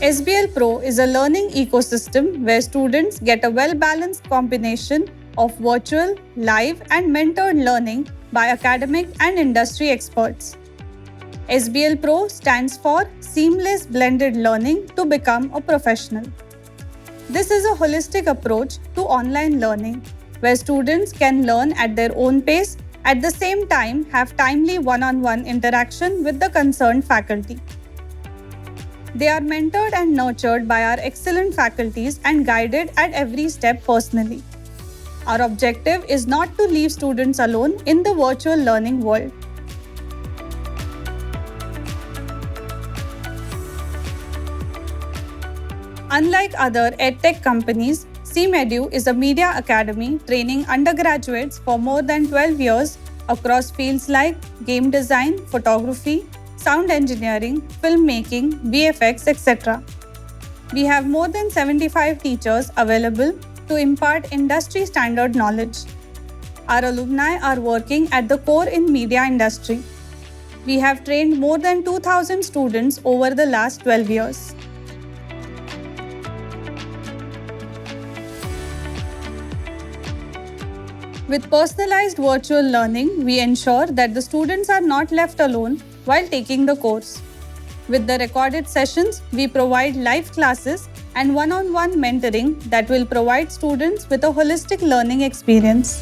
SBL Pro is a learning ecosystem where students get a well-balanced combination of virtual, live, and mentored learning by academic and industry experts. SBL Pro stands for Seamless Blended Learning to Become a Professional. This is a holistic approach to online learning, where students can learn at their own pace, at the same time have timely one-on-one interaction with the concerned faculty. They are mentored and nurtured by our excellent faculties and guided at every step personally. Our objective is not to leave students alone in the virtual learning world. Unlike other edtech companies, SeamEdu is a media academy training undergraduates for more than 12 years across fields like game design, photography, sound engineering, filmmaking, VFX, etc. We have more than 75 teachers available to impart industry standard knowledge. Our alumni are working at the core in media industry. We have trained more than 2,000 students over the last 12 years. With personalized virtual learning, we ensure that the students are not left alone while taking the course. With the recorded sessions, we provide live classes and one-on-one mentoring that will provide students with a holistic learning experience.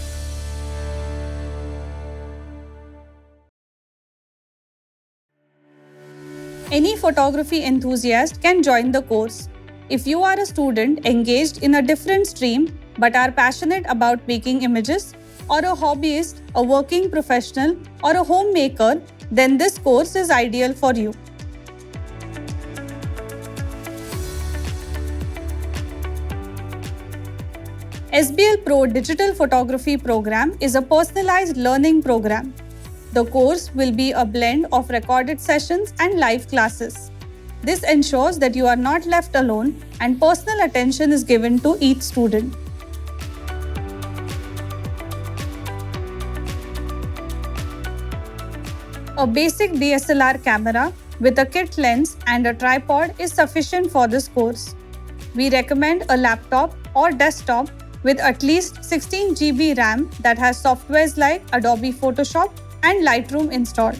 Any photography enthusiast can join the course. If you are a student engaged in a different stream but are passionate about making images, or a hobbyist, a working professional, or a homemaker, then this course is ideal for you. SBL Pro Digital Photography Program is a personalized learning program. The course will be a blend of recorded sessions and live classes. This ensures that you are not left alone and personal attention is given to each student. A basic DSLR camera with a kit lens and a tripod is sufficient for this course. We recommend a laptop or desktop with at least 16 GB RAM that has softwares like Adobe Photoshop and Lightroom installed.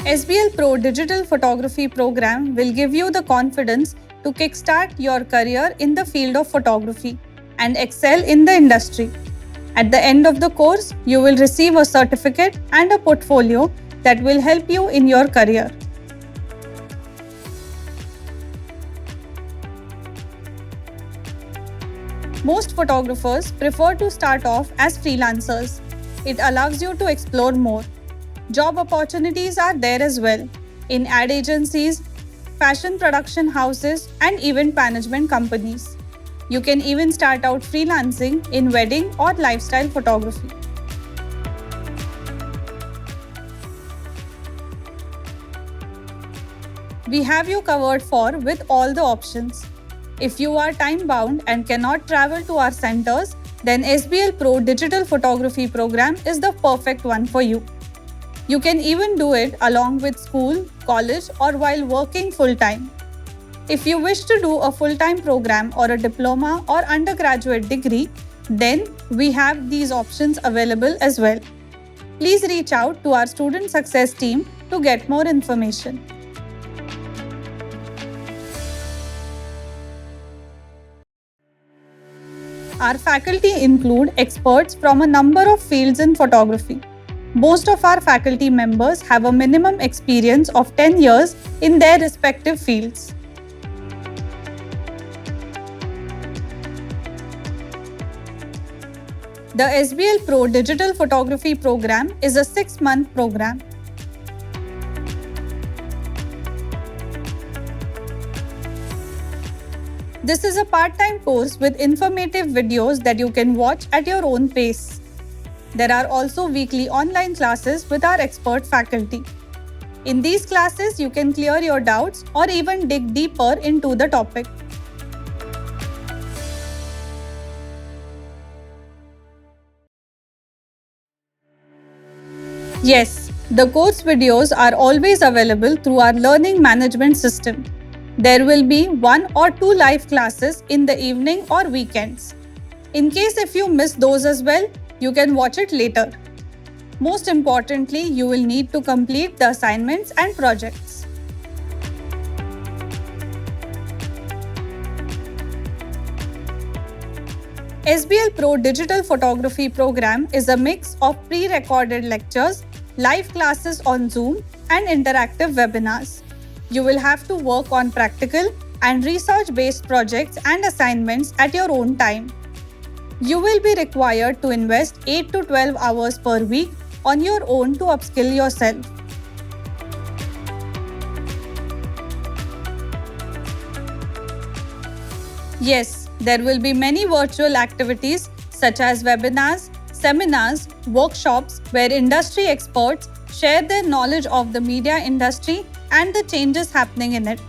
SBL Pro Digital Photography Program will give you the confidence to kickstart your career in the field of photography and excel in the industry. At the end of the course, you will receive a certificate and a portfolio that will help you in your career. Most photographers prefer to start off as freelancers. It allows you to explore more. Job opportunities are there as well in ad agencies, fashion production houses, and event management companies. You can even start out freelancing in wedding or lifestyle photography. We have you covered with all the options. If you are time-bound and cannot travel to our centers, then SBL Pro Digital Photography Program is the perfect one for you. You can even do it along with school, college, or while working full-time. If you wish to do a full-time program or a diploma or undergraduate degree, then we have these options available as well. Please reach out to our student success team to get more information. Our faculty include experts from a number of fields in photography. Most of our faculty members have a minimum experience of 10 years in their respective fields. The SBL Pro Digital Photography Program is a 6-month program. This is a part-time course with informative videos that you can watch at your own pace. There are also weekly online classes with our expert faculty. In these classes, you can clear your doubts or even dig deeper into the topic. Yes, The course videos are always available through our learning management system. There will be 1 or 2 live classes in the evening or weekends. In case if you miss those as well, you can watch it later. Most importantly, you will need to complete the assignments and projects. SBL Pro Digital Photography Program is a mix of pre-recorded lectures, live classes on Zoom, and interactive webinars. You will have to work on practical and research-based projects and assignments at your own time. You will be required to invest 8 to 12 hours per week on your own to upskill yourself. Yes, there will be many virtual activities such as webinars, seminars, workshops where industry experts share their knowledge of the media industry and the changes happening in it.